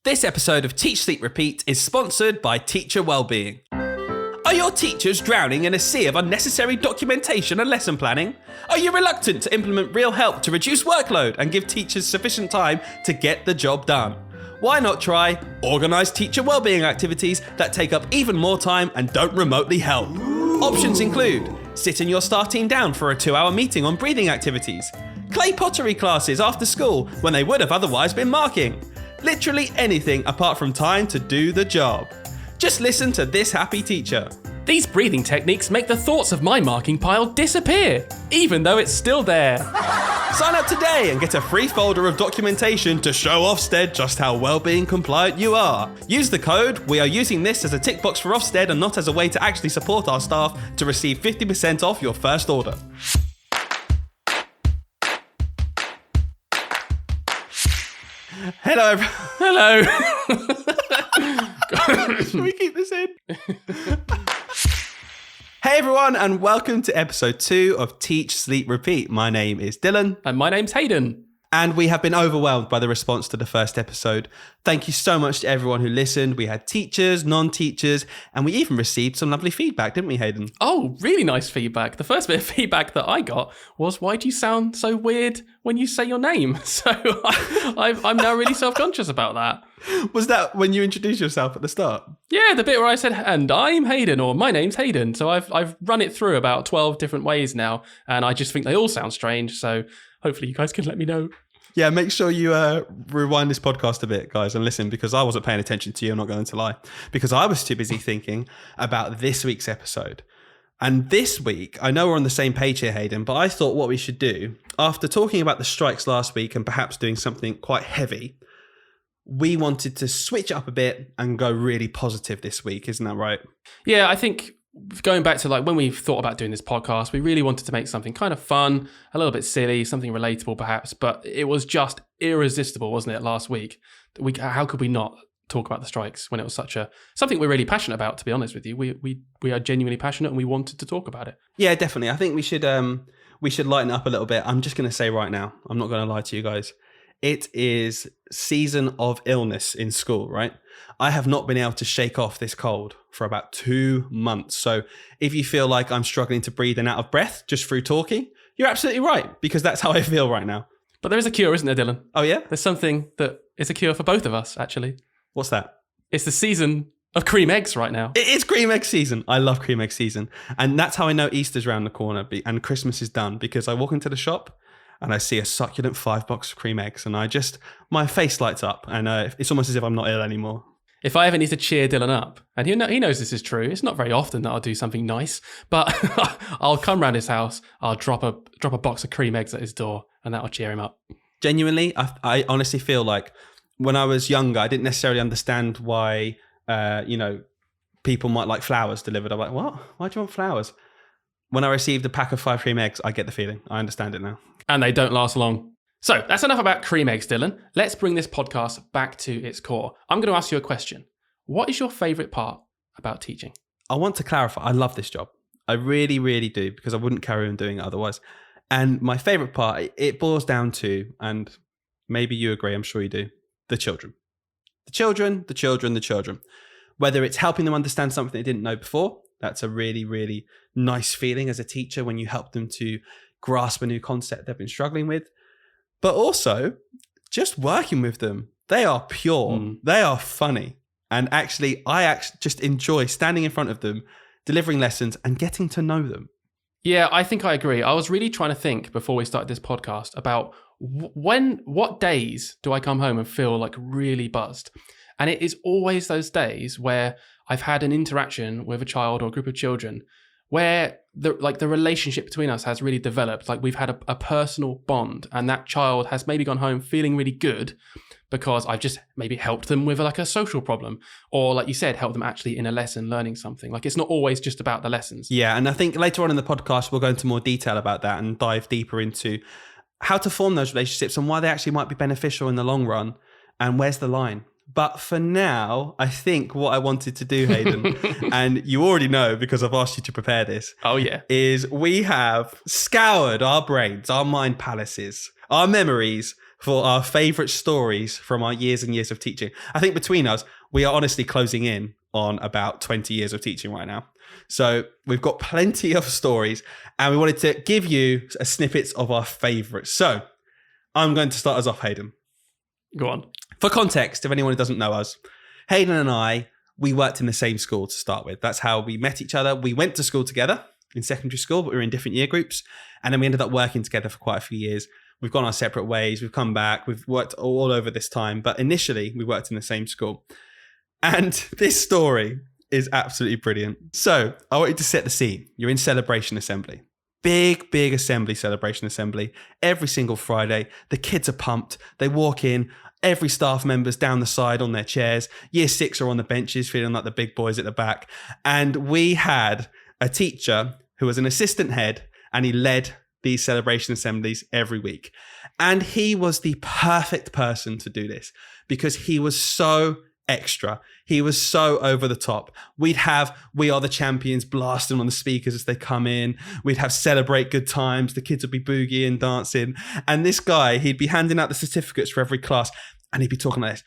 This episode of Teach, Sleep, Repeat is sponsored by Teacher Wellbeing. Are your teachers drowning in a sea of unnecessary documentation and lesson planning? Are you reluctant to implement real help to reduce workload and give teachers sufficient time to get the job done? Why not try organised teacher wellbeing activities that take up even more time and don't remotely help? Options include sitting your staff team down for a 2-hour meeting on breathing activities, clay pottery classes after school when they would have otherwise been marking, literally anything apart from time to do the job. Just listen to this happy teacher. These breathing techniques make the thoughts of my marking pile disappear, even though it's still there. Sign up today and get a free folder of documentation to show Ofsted just how wellbeing compliant you are. Use the code. We are using this as a tick box for Ofsted and not as a way to actually support our staff to receive 50% off your first order. Hello, everyone. Hello. Should we keep this in? Hey everyone, and welcome to episode 2 of Teach, Sleep, Repeat. My name is Dylan. And my name's Hayden. And we have been overwhelmed by the response to the first episode. Thank you so much to everyone who listened. We had teachers, non-teachers, and we even received some lovely feedback, didn't we, Hayden? Oh, really nice feedback. The first bit of feedback that I got was, why do you sound so weird when you say your name? So I'm now really self-conscious about that. Was that when you introduced yourself at the start? Yeah, the bit where I said, and I'm Hayden, or my name's Hayden. So I've run it through about 12 different ways now, and I just think they all sound strange. So hopefully you guys can let me know. Yeah, make sure you rewind this podcast a bit, guys, and listen, because I wasn't paying attention to you, I'm not going to lie, because I was too busy thinking about this week's episode. And this week, I know we're on the same page here, Hayden, but I thought what we should do, after talking about the strikes last week and perhaps doing something quite heavy, we wanted to switch up a bit and go really positive this week. Isn't that right? Yeah, I think going back to like when we thought about doing this podcast, we really wanted to make something kind of fun, a little bit silly, something relatable perhaps, but it was just irresistible, wasn't it, last week? How could we not talk about the strikes when it was something we're really passionate about, to be honest with you. We are genuinely passionate and we wanted to talk about it. Yeah, definitely. I think we should lighten up a little bit. I'm just going to say right now, I'm not going to lie to you guys. It is season of illness in school, right? I have not been able to shake off this cold for about 2 months. So if you feel like I'm struggling to breathe and out of breath just through talking, you're absolutely right, because that's how I feel right now. But there is a cure, isn't there, Dylan? Oh, yeah? There's something that is a cure for both of us, actually. What's that? It's the season of cream eggs right now. It is cream egg season. I love cream egg season. And that's how I know Easter's around the corner and Christmas is done, because I walk into the shop and I see a succulent 5-box of cream eggs, and my face lights up, and it's almost as if I'm not ill anymore. If I ever need to cheer Dylan up, and he knows this is true, it's not very often that I'll do something nice, but I'll come round his house, I'll drop a box of cream eggs at his door, and that'll cheer him up. Genuinely, I honestly feel like when I was younger, I didn't necessarily understand why, people might like flowers delivered. I'm like, what? Why do you want flowers? When I received a pack of 5 cream eggs, I get the feeling. I understand it now. And they don't last long. So that's enough about cream eggs, Dylan. Let's bring this podcast back to its core. I'm going to ask you a question. What is your favourite part about teaching? I want to clarify. I love this job. I really, really do, because I wouldn't carry on doing it otherwise. And my favourite part, it boils down to, and maybe you agree, I'm sure you do, the children. The children. Whether it's helping them understand something they didn't know before, that's a really, really nice feeling as a teacher when you help them to grasp a new concept they've been struggling with. But also, just working with them. They are pure. They are funny. And actually, I just enjoy standing in front of them, delivering lessons and getting to know them. Yeah, I think I agree. I was really trying to think before we started this podcast about what days do I come home and feel like really buzzed? And it is always those days where I've had an interaction with a child or a group of children where the relationship between us has really developed. Like we've had a personal bond, and that child has maybe gone home feeling really good because I've just maybe helped them with like a social problem, or like you said, helped them actually in a lesson learning something. Like it's not always just about the lessons. Yeah, and I think later on in the podcast, we'll go into more detail about that and dive deeper into how to form those relationships and why they actually might be beneficial in the long run, and where's the line. But for now, I think what I wanted to do, Hayden, and you already know because I've asked you to prepare this. Oh, yeah. Is we have scoured our brains, our mind palaces, our memories for our favourite stories from our years and years of teaching. I think between us, we are honestly closing in on about 20 years of teaching right now. So we've got plenty of stories, and we wanted to give you a snippets of our favourites. So I'm going to start us off, Hayden. Go on. For context, if anyone who doesn't know us, Hayden and I, we worked in the same school to start with. That's how we met each other. We went to school together in secondary school, but we were in different year groups. And then we ended up working together for quite a few years. We've gone our separate ways. We've come back. We've worked all over this time. But initially, we worked in the same school. And this story is absolutely brilliant. So I want you to set the scene. You're in celebration assembly. Big assembly, celebration assembly. Every single Friday, the kids are pumped. They walk in. Every staff member's down the side on their chairs. Year 6 are on the benches, feeling like the big boys at the back. And we had a teacher who was an assistant head, and he led these celebration assemblies every week. And he was the perfect person to do this because he was so extra. He was so over the top. We'd have "We Are the Champions" blasting on the speakers as they come in. We'd have "Celebrate Good Times." The kids would be boogieing, dancing. And this guy, he'd be handing out the certificates for every class, and he'd be talking like this.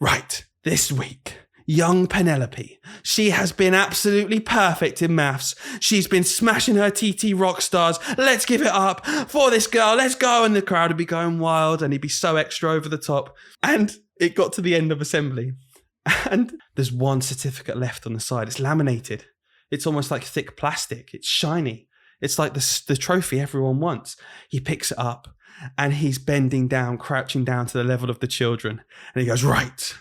Right, this week, young Penelope, she has been absolutely perfect in maths. She's been smashing her TT rock stars. Let's give it up for this girl. Let's go. And the crowd would be going wild, and he'd be so extra over the top. And it got to the end of assembly, and there's one certificate left on the side. It's laminated. It's almost like thick plastic. It's shiny. It's like the trophy everyone wants. He picks it up, and he's bending down, crouching down to the level of the children. And he goes, right,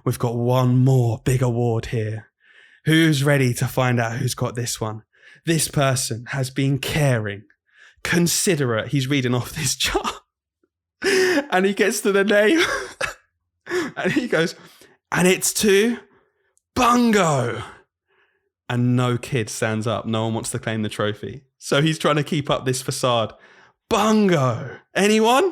we've got one more big award here. Who's ready to find out who's got this one? This person has been caring, considerate. He's reading off this chart. And he gets to the name. And he goes, and it's to Bungo. And no kid stands up. No one wants to claim the trophy. So he's trying to keep up this facade. Bungo. Anyone?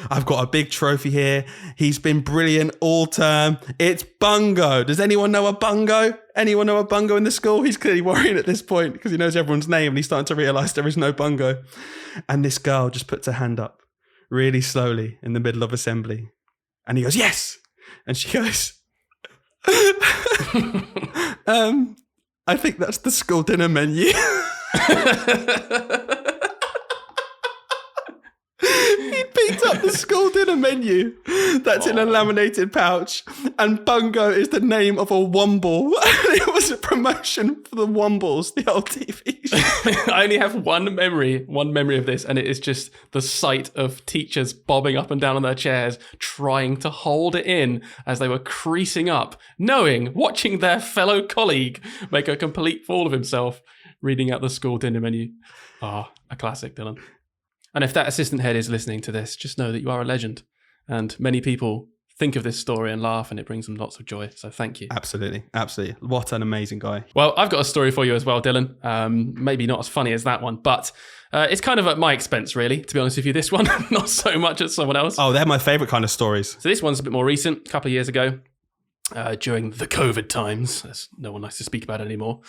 I've got a big trophy here. He's been brilliant all term. It's Bungo. Does anyone know a Bungo? Anyone know a Bungo in the school? He's clearly worrying at this point because he knows everyone's name and he's starting to realise there is no Bungo. And this girl just puts her hand up really slowly in the middle of assembly. And he goes, yes. And she goes, I think that's the school dinner menu. He picked up the school dinner menu that's in a laminated pouch, and Bungo is the name of a Womble. It was a promotion for the Wombles, the old TV show. I only have one memory of this, and it is just the sight of teachers bobbing up and down on their chairs, trying to hold it in as they were creasing up, watching their fellow colleague make a complete fool of himself, reading out the school dinner menu. A classic, Dylan. And if that assistant head is listening to this, just know that you are a legend. And many people think of this story and laugh, and it brings them lots of joy. So thank you. Absolutely. What an amazing guy. Well, I've got a story for you as well, Dylan. Maybe not as funny as that one, but it's kind of at my expense, really, to be honest with you. This one, not so much as someone else. Oh, they're my favourite kind of stories. So this one's a bit more recent, a couple of years ago, during the COVID times, as no one likes to speak about it anymore.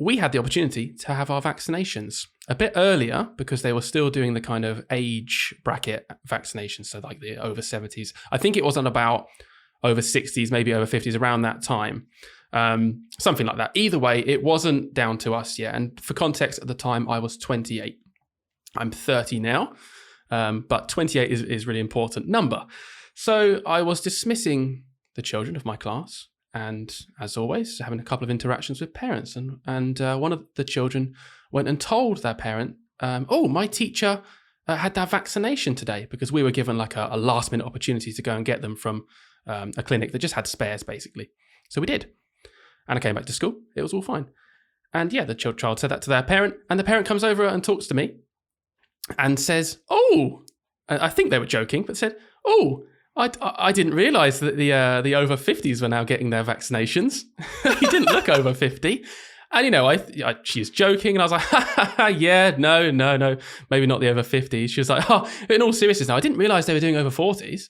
We had the opportunity to have our vaccinations a bit earlier because they were still doing the kind of age bracket vaccinations. So like the over 70s. I think it wasn't about over 60s, maybe over 50s around that time. Something like that. Either way, it wasn't down to us yet. And for context, at the time, I was 28. I'm 30 now, but 28 is a really important number. So I was dismissing the children of my class. And as always, having a couple of interactions with parents. And one of the children went and told their parent, my teacher had their vaccination today, because we were given like a last minute opportunity to go and get them from a clinic that just had spares, basically. So we did. And I came back to school. It was all fine. And yeah, the child said that to their parent. And the parent comes over and talks to me and says, I think they were joking, but said, I didn't realise that the over 50s were now getting their vaccinations. He didn't look over 50. And, she was joking, and I was like, yeah, no, maybe not the over 50s. She was like, in all seriousness now, I didn't realise they were doing over 40s.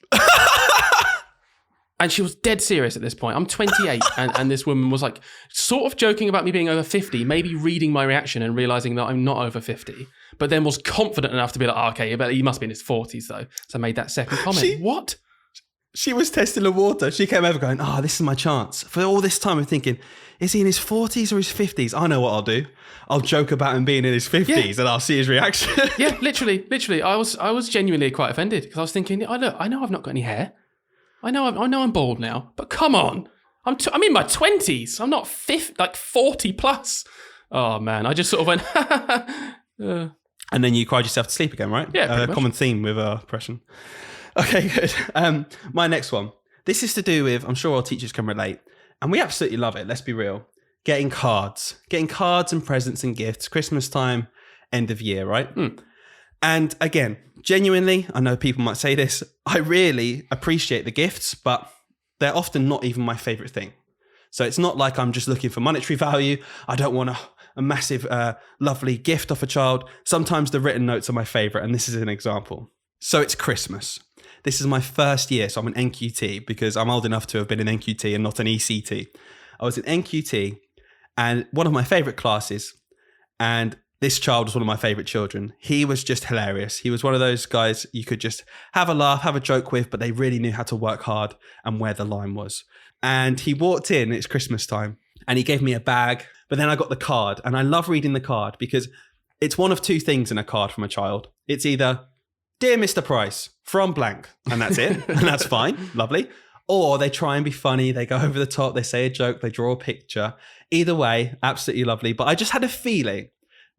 And she was dead serious at this point. I'm 28, and this woman was like sort of joking about me being over 50, maybe reading my reaction and realizing that I'm not over 50, but then was confident enough to be like, oh, okay, but he must be in his 40s though. So I made that second comment. What? She was testing the water. She came over going, this is my chance. For all this time, I'm thinking, is he in his 40s or his 50s? I know what I'll do. I'll joke about him being in his 50s and I'll see his reaction. Yeah, literally. I was genuinely quite offended because I was thinking, I know I've not got any hair. I know I'm bald now, but come on. I'm in my 20s. I'm not 40 plus. Oh, man. I just sort of went, And then you cried yourself to sleep again, right? Yeah, a common theme with depression. Okay, good. My next one. This is to do with, I'm sure all teachers can relate, and we absolutely love it, let's be real. Getting cards and presents and gifts, Christmas time, end of year, right? And again, genuinely, I know people might say this, I really appreciate the gifts, but they're often not even my favorite thing. So it's not like I'm just looking for monetary value. I don't want a massive, lovely gift off a child. Sometimes the written notes are my favorite, and this is an example. So it's Christmas. This is my first year, so I'm an NQT because I'm old enough to have been an NQT and not an ECT. I was an NQT and one of my favorite classes, and this child was one of my favorite children. He was just hilarious. He was one of those guys you could just have a laugh, have a joke with, but they really knew how to work hard and where the line was. And he walked in, it's Christmas time, and he gave me a bag, but then I got the card, and I love reading the card because it's one of two things in a card from a child. It's either, "Dear Mr. Price, from blank," and that's it, and that's fine, lovely. Or they try and be funny, they go over the top, they say a joke, they draw a picture. Either way, absolutely lovely. But I just had a feeling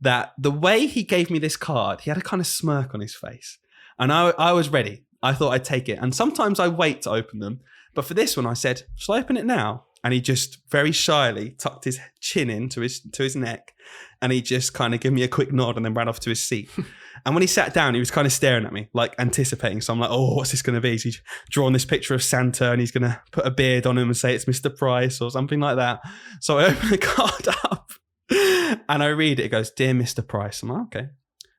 that the way he gave me this card, he had a kind of smirk on his face. And I was ready. I thought I'd take it. And sometimes I wait to open them. But for this one, I said, shall I open it now? And he just very shyly tucked his chin into his neck. And he just kind of gave me a quick nod and then ran off to his seat. And when he sat down, he was kind of staring at me, like anticipating. So I'm like, oh, what's this going to be? Is he drawn this picture of Santa and he's going to put a beard on him and say it's Mr. Price or something like that? So I open the card up and I read it. It goes, "Dear Mr. Price." I'm like, okay.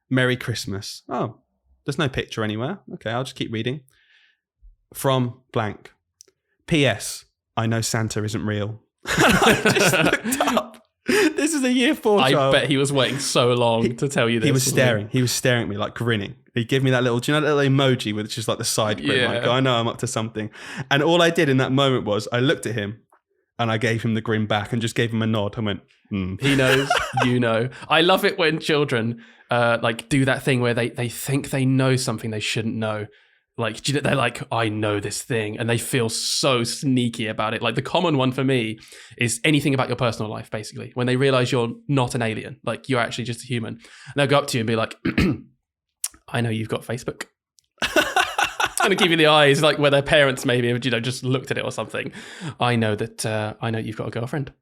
"Merry Christmas." Oh, there's no picture anywhere. Okay, I'll just keep reading. "From blank. P.S. I know Santa isn't real." And I just looked up. This is a year 4 child. I bet he was waiting so long to tell you this. He was staring. He was staring at me, like grinning. He gave me that little, do you know that little emoji with just like the side grin? Yeah. Like, I know I'm up to something. And all I did in that moment was I looked at him and I gave him the grin back and just gave him a nod. I went, He knows, you know. I love it when children do that thing where they think they know something they shouldn't know. Like, they're like, I know this thing. And they feel so sneaky about it. Like, the common one for me is anything about your personal life, basically. When they realize you're not an alien, like you're actually just a human. And they'll go up to you and be like, I know you've got Facebook. And give you the eyes, like where their parents maybe have, just looked at it or something. I know you've got a girlfriend.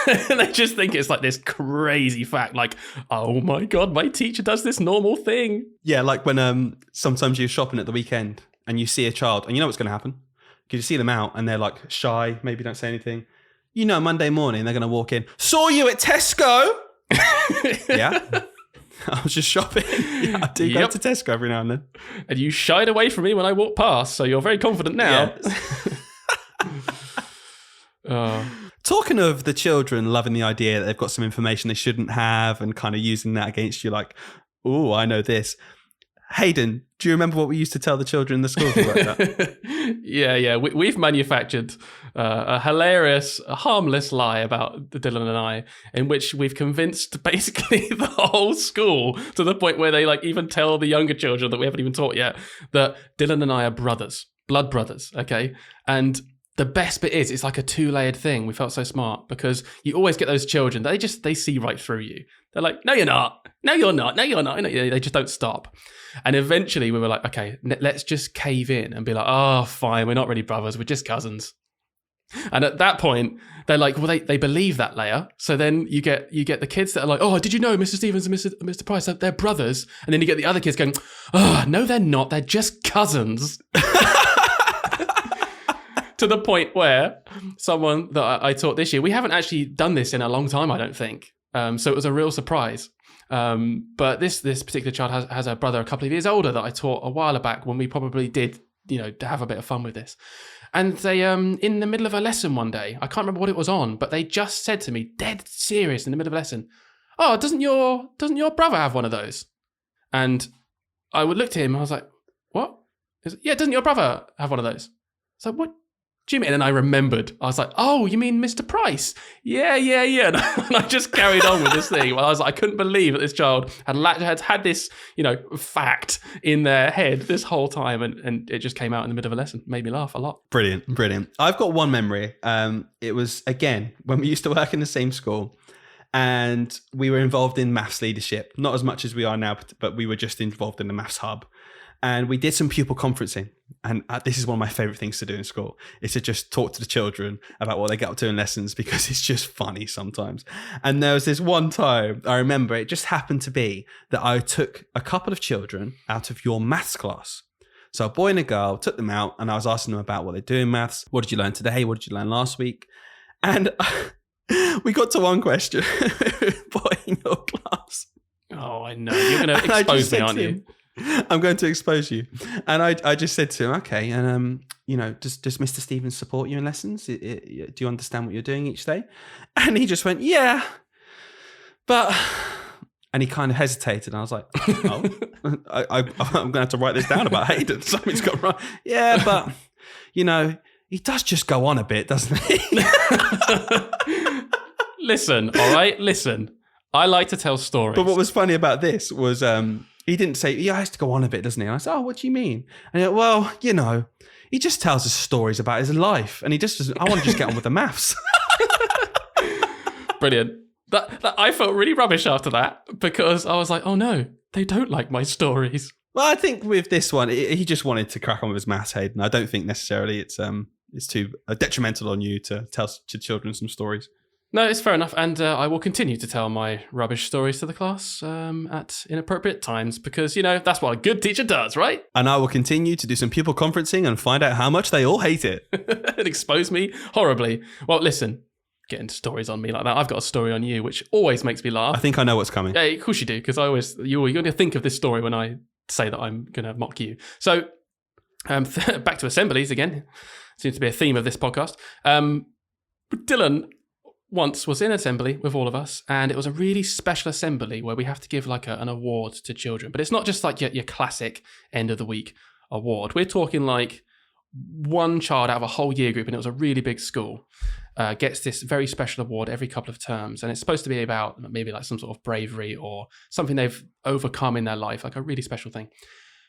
And they just think it's like this crazy fact, like, oh my God, my teacher does this normal thing. Yeah, like when sometimes you're shopping at the weekend and you see a child and you know what's going to happen. Because you see them out and they're like shy, maybe don't say anything. You know, Monday morning they're going to walk in, "Saw you at Tesco." Yeah. I was just shopping. Yeah, I do go to Tesco every now and then. And you shied away from me when I walked past, so you're very confident now. Yeah. Talking of the children loving the idea that they've got some information they shouldn't have and kind of using that against you, like, "Oh, I know this." Hayden, do you remember what we used to tell the children in the schools about that? Yeah. We've manufactured a hilarious, harmless lie about Dylan and I, in which we've convinced basically the whole school to the point where they like even tell the younger children that we haven't even taught yet that Dylan and I are brothers, blood brothers, okay? And the best bit is it's like a 2-layered thing. We felt so smart because you always get those children, they see right through you. They're like, "No, you're not. No, you're not. No, you're not." They just don't stop. And eventually we were like, okay, let's just cave in and be like, "Oh, fine. We're not really brothers. We're just cousins." And at that point, they're like, well, they believe that layer. So then you get the kids that are like, "Oh, did you know Mr. Stevens and Mr. Price, they're brothers?" And then you get the other kids going, "Oh, no, they're not. They're just cousins." To the point where someone that I taught this year, we haven't actually done this in a long time, I don't think. So it was a real surprise. But this particular child has a brother a couple of years older that I taught a while back when we probably did, to have a bit of fun with this. And they, in the middle of a lesson one day, I can't remember what it was on, but they just said to me, dead serious in the middle of a lesson, "Oh, doesn't your brother have one of those?" And I would look to him, and I was like, "What?" "Yeah, doesn't your brother have one of those?" It's like, "What do you mean?" And I remembered. I was like, "Oh, you mean Mr. Price?" Yeah. And I just carried on with this thing. Well, I was like, I couldn't believe that this child had this, fact in their head this whole time, and it just came out in the middle of a lesson. Made me laugh a lot. Brilliant. I've got one memory. It was, again, when we used to work in the same school, and we were involved in maths leadership. Not as much as we are now, but we were just involved in the maths hub. And we did some pupil conferencing. And this is one of my favorite things to do in school, is to just talk to the children about what they get up to in lessons, because it's just funny sometimes. And there was this one time, I remember, it just happened to be that I took a couple of children out of your maths class. So a boy and a girl, took them out, and I was asking them about what they do in maths. What did you learn today? What did you learn last week? And we got to one question, boy in your class. Oh, I know. You're going to expose me, aren't you? I'm going to expose you. And I just said to him, okay, and does Mr. Stevens support you in lessons? Do you understand what you're doing each day? And he just went, yeah, but, and he kind of hesitated. And I was like, oh, I'm going to have to write this down about Hayden. Something's got wrong. Yeah, but, he does just go on a bit, doesn't he? Listen, all right? Listen, I like to tell stories. But what was funny about this was he didn't say, he has to go on a bit, doesn't he? And I said, oh, what do you mean? And he went, well, he just tells us stories about his life. And I want to just get on with the maths. Brilliant. That I felt really rubbish after that, because I was like, oh no, they don't like my stories. Well, I think with this one, he just wanted to crack on with his maths, Hayden. I don't think necessarily it's too detrimental on you to tell to children some stories. No, it's fair enough, and I will continue to tell my rubbish stories to the class at inappropriate times, because, that's what a good teacher does, right? And I will continue to do some pupil conferencing and find out how much they all hate it. And expose me horribly. Well, listen, getting stories on me like that, I've got a story on you, which always makes me laugh. I think I know what's coming. Yeah, of course you do, because you're going to think of this story when I say that I'm going to mock you. So, back to assemblies again. Seems to be a theme of this podcast. Dylan once was in assembly with all of us, and it was a really special assembly where we have to give like an award to children. But it's not just like your classic end of the week award. We're talking like one child out of a whole year group, and it was a really big school, gets this very special award every couple of terms. And it's supposed to be about maybe like some sort of bravery or something they've overcome in their life, like a really special thing.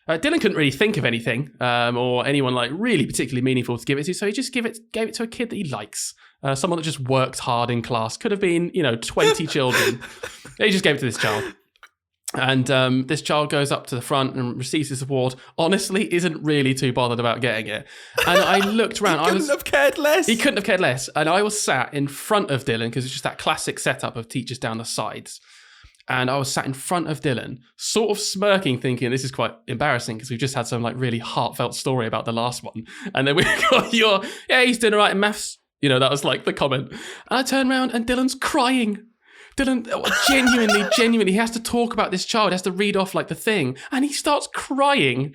Dylan couldn't really think of anything or anyone like really particularly meaningful to give it to, so he just gave it to a kid that he likes, someone that just worked hard in class. Could have been 20 children. He just gave it to this child, and this child goes up to the front and receives this award. Honestly, isn't really too bothered about getting it. And I looked around. He couldn't have cared less. He couldn't have cared less. And I was sat in front of Dylan, because it's just that classic setup of teachers down the sides. And I was sat in front of Dylan, sort of smirking, thinking this is quite embarrassing because we've just had some like really heartfelt story about the last one. And then we got he's doing all right in maths. That was like the comment. And I turn around and Dylan's crying. Dylan, genuinely, he has to talk about this child, he has to read off like the thing. And he starts crying.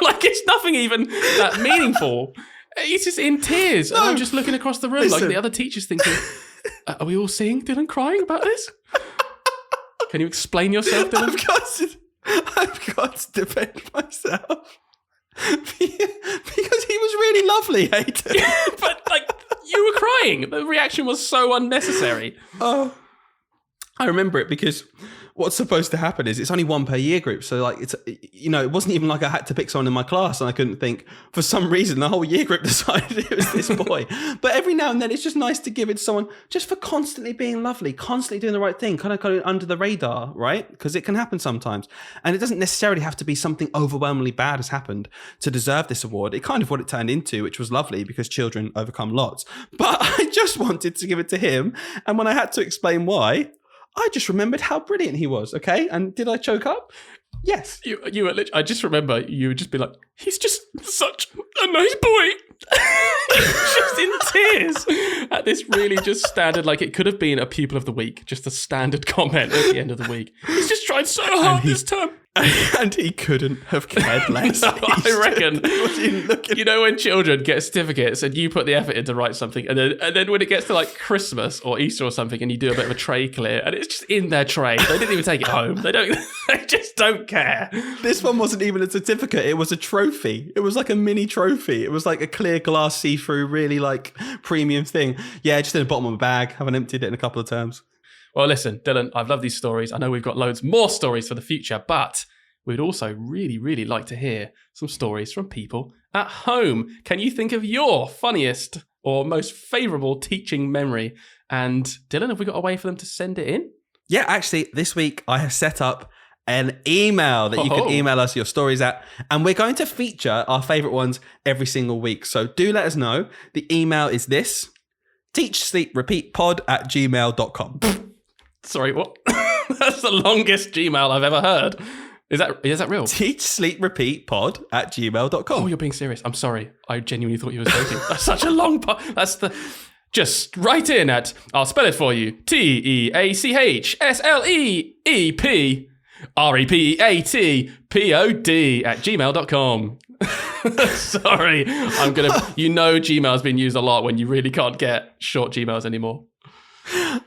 Like it's nothing even that meaningful. He's just in tears. No. And I'm just looking across the room like the other teachers thinking, are we all seeing Dylan crying about this? Can you explain yourself, Dylan? I've got to defend myself. Because he was really lovely, Hayden. But, you were crying. The reaction was so unnecessary. Oh, I remember it because what's supposed to happen is it's only one per year group. So, it wasn't even like I had to pick someone in my class and I couldn't think. For some reason, the whole year group decided it was this boy. But every now and then, it's just nice to give it to someone just for constantly being lovely, constantly doing the right thing, kind of going under the radar, right? Because it can happen sometimes. And it doesn't necessarily have to be something overwhelmingly bad has happened to deserve this award. It kind of what it turned into, which was lovely because children overcome lots. But I just wanted to give it to him. And when I had to explain why, I just remembered how brilliant he was, okay? And did I choke up? Yes. You were literally, I just remember you would just be like, he's just such a nice boy. Just in tears at this really just standard, like it could have been a pupil of the week, just a standard comment at the end of the week. He's just tried so hard this term. And he couldn't have cared less. No, I reckon. Looking. You know when children get certificates and you put the effort in to write something, and then when it gets to like Christmas or Easter or something, and you do a bit of a tray clear, and it's just in their tray. They didn't even take it home. They just don't care. This one wasn't even a certificate. It was a trophy. It was like a mini trophy. It was like a clear glass see-through, really like premium thing. Yeah, just in the bottom of a bag. Haven't emptied it in a couple of terms. Well, listen, Dylan, I've loved these stories. I know we've got loads more stories for the future, but we'd also really, really like to hear some stories from people at home. Can you think of your funniest or most favourable teaching memory? And Dylan, have we got a way for them to send it in? Yeah, actually, this week I have set up an email that you can email us your stories at, and we're going to feature our favourite ones every single week. So do let us know. The email is this: teachsleeprepeatpod@gmail.com. Sorry, what? That's the longest Gmail I've ever heard. Is that real? teachsleeprepeatpod@gmail.com. Oh, you're being serious. I'm sorry. I genuinely thought you were joking. That's such a long part. Just write in at, I'll spell it for you, teachsleeprepeatpod@gmail.com. Sorry. Gmail's been used a lot when you really can't get short Gmails anymore.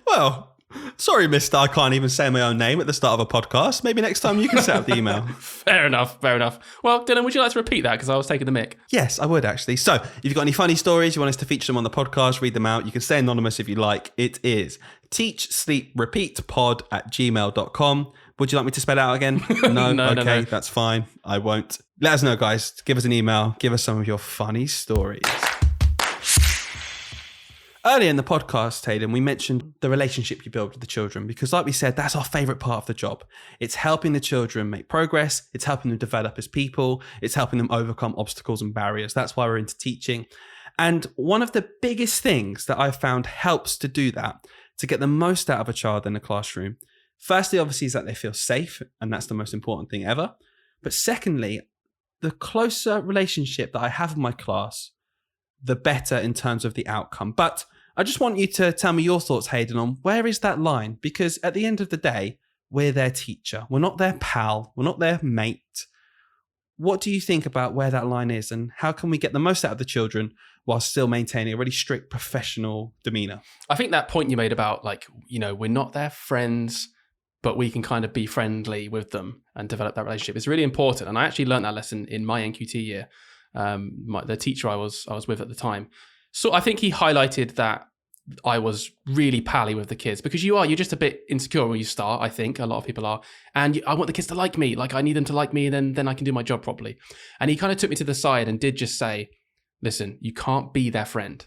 Well, sorry, mister, I can't even say my own name at the start of a podcast. Maybe next time you can set up the email. Fair enough. Well, Dylan, would you like to repeat that? Because I was taking the mic. Yes, I would actually. So if you've got any funny stories, you want us to feature them on the podcast, read them out. You can stay anonymous if you like. It is teachsleeprepeatpod@gmail.com. Would you like me to spell it out again? No? No, okay, no. That's fine. I won't. Let us know, guys. Give us an email. Give us some of your funny stories. Earlier in the podcast, Hayden, we mentioned the relationship you build with the children because, like we said, that's our favourite part of the job. It's helping the children make progress. It's helping them develop as people. It's helping them overcome obstacles and barriers. That's why we're into teaching. And one of the biggest things that I've found helps to do that, to get the most out of a child in the classroom, firstly, obviously, is that they feel safe, and that's the most important thing ever. But secondly, the closer relationship that I have with my class, the better in terms of the outcome. But I just want you to tell me your thoughts, Hayden, on where is that line? Because at the end of the day, we're their teacher. We're not their pal. We're not their mate. What do you think about where that line is, and how can we get the most out of the children while still maintaining a really strict professional demeanor? I think that point you made about, we're not their friends, but we can kind of be friendly with them and develop that relationship is really important. And I actually learned that lesson in my NQT year. The teacher I was with at the time. So I think he highlighted that I was really pally with the kids because you're just a bit insecure when you start. I think a lot of people are, and I want the kids to like me. Like I need them to like me, and then I can do my job properly. And he kind of took me to the side and did just say, listen, you can't be their friend,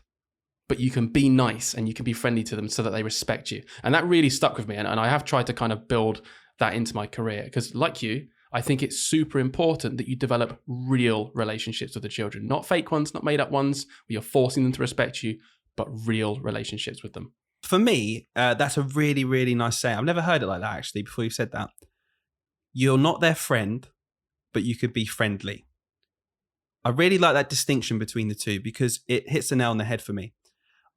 but you can be nice and you can be friendly to them so that they respect you. And that really stuck with me. And I have tried to kind of build that into my career because like you, I think it's super important that you develop real relationships with the children, not fake ones, not made up ones where you're forcing them to respect you, but real relationships with them. For me, that's a really, really nice saying. I've never heard it like that, actually, before you said that. You're not their friend, but you could be friendly. I really like that distinction between the two because it hits the nail on the head for me.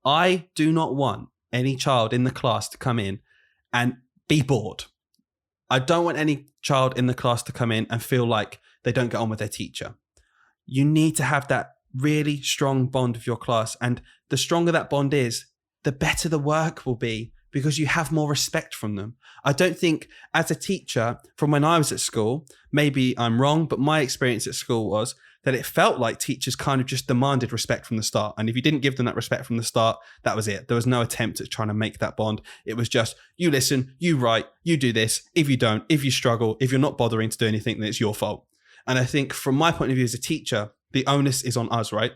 I do not want any child in the class to come in and be bored. I don't want any child in the class to come in and feel like they don't get on with their teacher. You need to have that really strong bond with your class. And the stronger that bond is, the better the work will be because you have more respect from them. I don't think as a teacher, from when I was at school, maybe I'm wrong, but my experience at school was that it felt like teachers kind of just demanded respect from the start. And if you didn't give them that respect from the start, that was it. There was no attempt at trying to make that bond. It was just, you listen, you write, you do this. If you don't, if you struggle, if you're not bothering to do anything, then it's your fault. And I think from my point of view as a teacher, the onus is on us, right?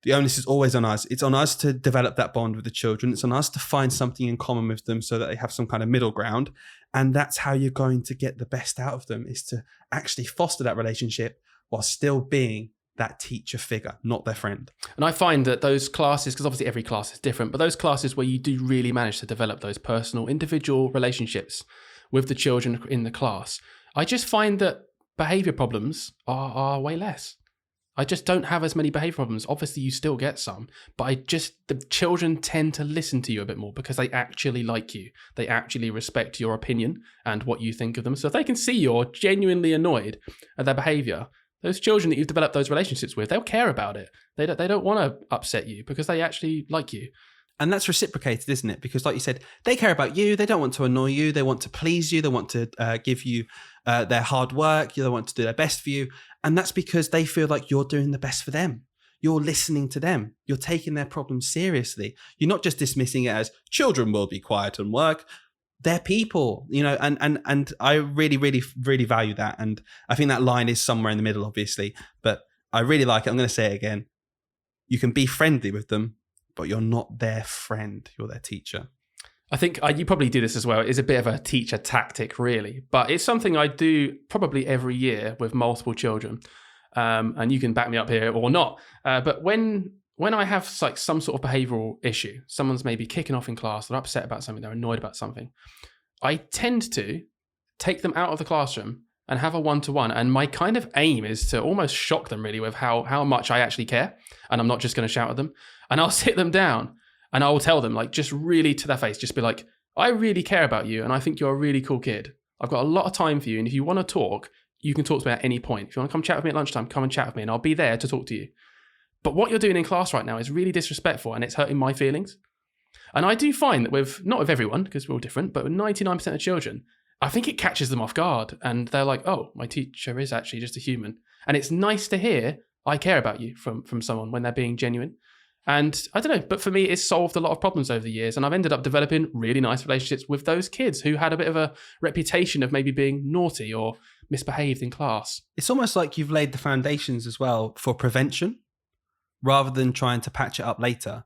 The onus is always on us. It's on us to develop that bond with the children. It's on us to find something in common with them so that they have some kind of middle ground. And that's how you're going to get the best out of them, is to actually foster that relationship while still being that teacher figure, not their friend. And I find that those classes, because obviously every class is different, but those classes where you do really manage to develop those personal, individual relationships with the children in the class, I just find that behavior problems are way less. I just don't have as many behavior problems. Obviously, you still get some, but the children tend to listen to you a bit more because they actually like you. They actually respect your opinion and what you think of them. So if they can see you're genuinely annoyed at their behavior, those children that you've developed those relationships with, they'll care about it. They don't want to upset you because they actually like you. And that's reciprocated, isn't it? Because like you said, they care about you. They don't want to annoy you. They want to please you. They want to give you their hard work. They want to do their best for you. And that's because they feel like you're doing the best for them. You're listening to them. You're taking their problems seriously. You're not just dismissing it as children will be quiet and work. They're people, and I really, really, really value that. And I think that line is somewhere in the middle, obviously, but I really like it. I'm going to say it again. You can be friendly with them, but you're not their friend. You're their teacher. I think you probably do this as well. It's a bit of a teacher tactic, really, but it's something I do probably every year with multiple children. And you can back me up here or not. But when I have like some sort of behavioral issue, someone's maybe kicking off in class, they're upset about something, they're annoyed about something, I tend to take them out of the classroom and have a one-to-one. And my kind of aim is to almost shock them really with how much I actually care. And I'm not just going to shout at them. And I'll sit them down and I will tell them, like, just really to their face, just be like, I really care about you. And I think you're a really cool kid. I've got a lot of time for you. And if you want to talk, you can talk to me at any point. If you want to come chat with me at lunchtime, come and chat with me and I'll be there to talk to you. But what you're doing in class right now is really disrespectful and it's hurting my feelings. And I do find that not with everyone, because we're all different, but with 99% of children, I think it catches them off guard. And they're like, oh, my teacher is actually just a human. And it's nice to hear, I care about you from someone when they're being genuine. And I don't know, but for me, it's solved a lot of problems over the years. And I've ended up developing really nice relationships with those kids who had a bit of a reputation of maybe being naughty or misbehaved in class. It's almost like you've laid the foundations as well for prevention rather than trying to patch it up later.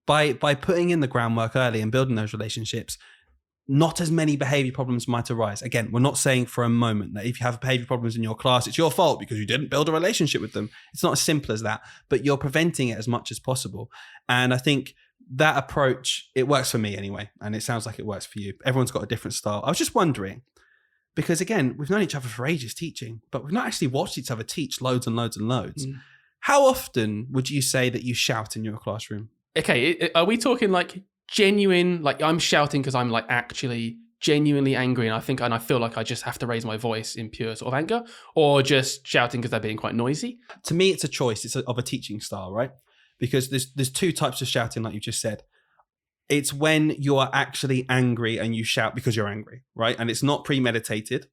By putting in the groundwork early and building those relationships, not as many behavior problems might arise. Again, we're not saying for a moment that if you have behavior problems in your class, it's your fault because you didn't build a relationship with them. It's not as simple as that, but you're preventing it as much as possible. And I think that approach, it works for me anyway. And it sounds like it works for you. Everyone's got a different style. I was just wondering, because again, we've known each other for ages teaching, but we've not actually watched each other teach loads and loads and loads. Mm. How often would you say that you shout in your classroom? Okay, are we talking like genuine, like I'm shouting because I'm like actually genuinely angry and I feel like I just have to raise my voice in pure sort of anger, or just shouting because they're being quite noisy? To me, it's a choice. It's of a teaching style, right? Because there's two types of shouting, like you just said. It's when you are actually angry and you shout because you're angry, right? And it's not premeditated.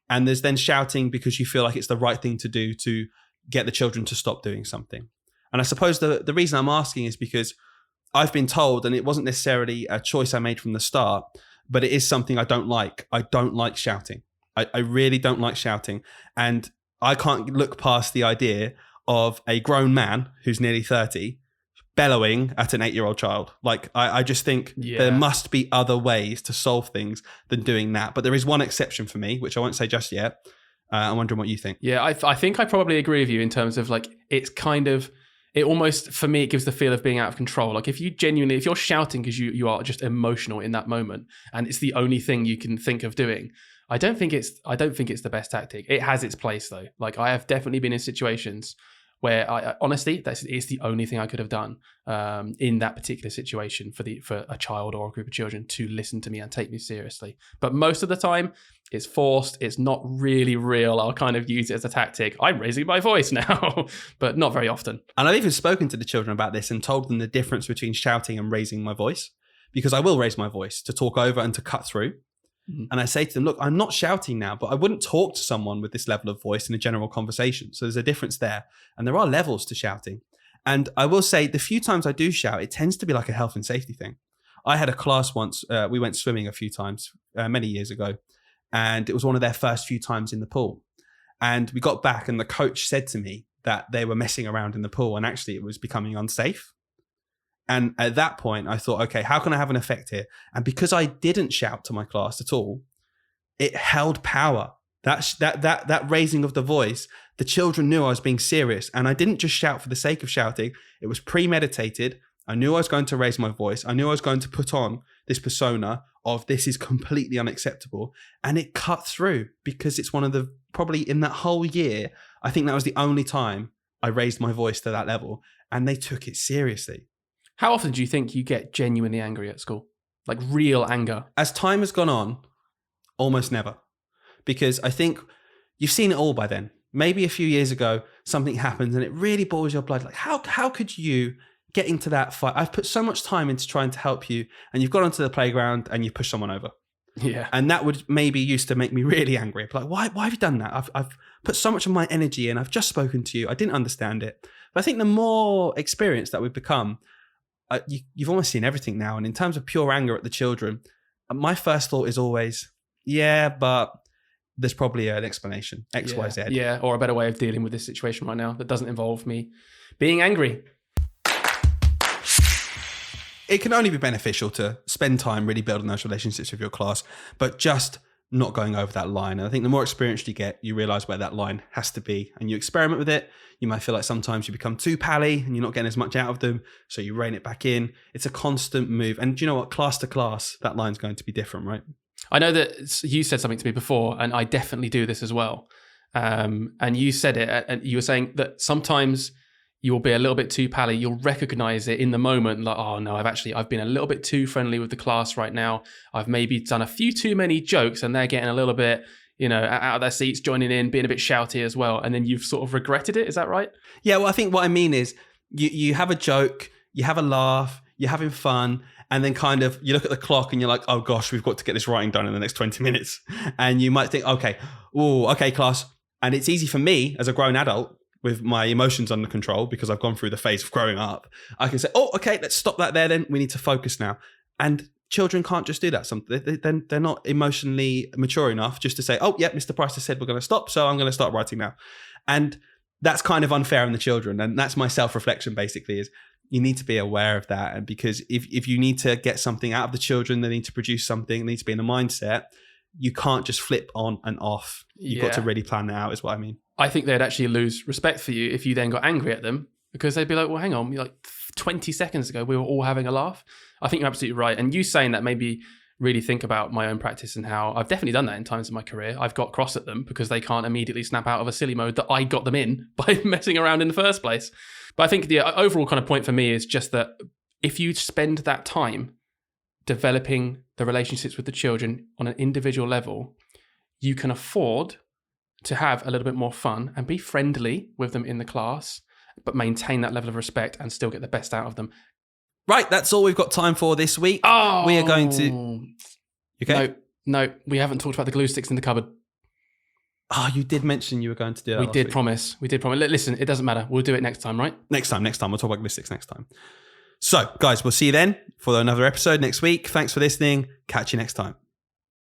And there's then shouting because you feel like it's the right thing to do to get the children to stop doing something. And I suppose the reason I'm asking is because I've been told, and it wasn't necessarily a choice I made from the start, but it is something I don't like. I don't like shouting. I really don't like shouting. And I can't look past the idea of a grown man who's nearly 30 bellowing at an 8-year-old child. Like, I just think there must be other ways to solve things than doing that. But there is one exception for me, which I won't say just yet. I'm wondering what you think. Yeah, I think I probably agree with you in terms of like, it's kind of, it almost, for me, it gives the feel of being out of control. Like if you're shouting because you are just emotional in that moment and it's the only thing you can think of doing, I don't think it's the best tactic. It has its place though. Like I have definitely been in situations where I honestly, it's the only thing I could have done in that particular situation for a child or a group of children to listen to me and take me seriously. But most of the time, it's forced. It's not really real. I'll kind of use it as a tactic. I'm raising my voice now, but not very often. And I've even spoken to the children about this and told them the difference between shouting and raising my voice, because I will raise my voice to talk over and to cut through. Mm-hmm. And I say to them, look, I'm not shouting now, but I wouldn't talk to someone with this level of voice in a general conversation. So there's a difference there. And there are levels to shouting. And I will say the few times I do shout, it tends to be like a health and safety thing. I had a class once, we went swimming a few times, many years ago. And it was one of their first few times in the pool. And we got back and the coach said to me that they were messing around in the pool and actually it was becoming unsafe. And at that point, I thought, okay, how can I have an effect here? And because I didn't shout to my class at all, it held power. That raising of the voice, the children knew I was being serious. And I didn't just shout for the sake of shouting. It was premeditated. I knew I was going to raise my voice. I knew I was going to put on this persona of this is completely unacceptable. And it cut through because it's one of the, probably in that whole year, I think that was the only time I raised my voice to that level, and they took it seriously. How often do you think you get genuinely angry at school? Like real anger? As time has gone on, almost never. Because I think you've seen it all by then. Maybe a few years ago, something happens and it really boils your blood. Like, how could you get into that fight? I've put so much time into trying to help you, and you've gone onto the playground and you push someone over. Yeah. And that would maybe used to make me really angry. Like, why have you done that? I've put so much of my energy in. I've just spoken to you. I didn't understand it. But I think the more experienced that we've become, you've almost seen everything now. And in terms of pure anger at the children, my first thought is always, yeah, but there's probably an explanation, X, Y, Z. Yeah, or a better way of dealing with this situation right now that doesn't involve me being angry. It can only be beneficial to spend time really building those relationships with your class, but just not going over that line. And I think the more experienced you get, you realize where that line has to be, and you experiment with it. You might feel like sometimes you become too pally and you're not getting as much out of them, so you rein it back in. It's a constant move. And do you know what? Class to class, that line's going to be different, right? I know that you said something to me before, and I definitely do this as well. And you said it, and you were saying that sometimes you'll be a little bit too pally. You'll recognize it in the moment, like, oh no, I've been a little bit too friendly with the class right now. I've maybe done a few too many jokes, and they're getting a little bit, out of their seats, joining in, being a bit shouty as well. And then you've sort of regretted it. Is that right? Yeah. Well, I think what I mean is you have a joke, you have a laugh, you're having fun. And then kind of you look at the clock and you're like, oh gosh, we've got to get this writing done in the next 20 minutes. And you might think, okay, class. And it's easy for me as a grown adult with my emotions under control, because I've gone through the phase of growing up. I can say, oh, okay, let's stop that there then. We need to focus now. And children can't just do that. They're not emotionally mature enough just to say, oh, yeah, Mr. Price has said we're going to stop, so I'm going to start writing now. And that's kind of unfair on the children. And that's my self-reflection basically, is you need to be aware of that. And because if you need to get something out of the children, they need to produce something, they need to be in a mindset, you can't just flip on and off. You've got to really plan that out, is what I mean. I think they'd actually lose respect for you if you then got angry at them, because they'd be like, well, hang on, like 20 seconds ago, we were all having a laugh. I think you're absolutely right. And you saying that made me really think about my own practice and how I've definitely done that in times in my career. I've got cross at them because they can't immediately snap out of a silly mode that I got them in by messing around in the first place. But I think the overall kind of point for me is just that if you spend that time developing the relationships with the children on an individual level, you can afford to have a little bit more fun and be friendly with them in the class, but maintain that level of respect and still get the best out of them. Right, that's all we've got time for this week. Oh, we are going to... Okay? No, we haven't talked about the glue sticks in the cupboard. Oh, you did mention you were going to do that. We did promise. Listen, it doesn't matter. We'll do it next time, right? Next time. We'll talk about glue sticks next time. So, guys, we'll see you then for another episode next week. Thanks for listening. Catch you next time.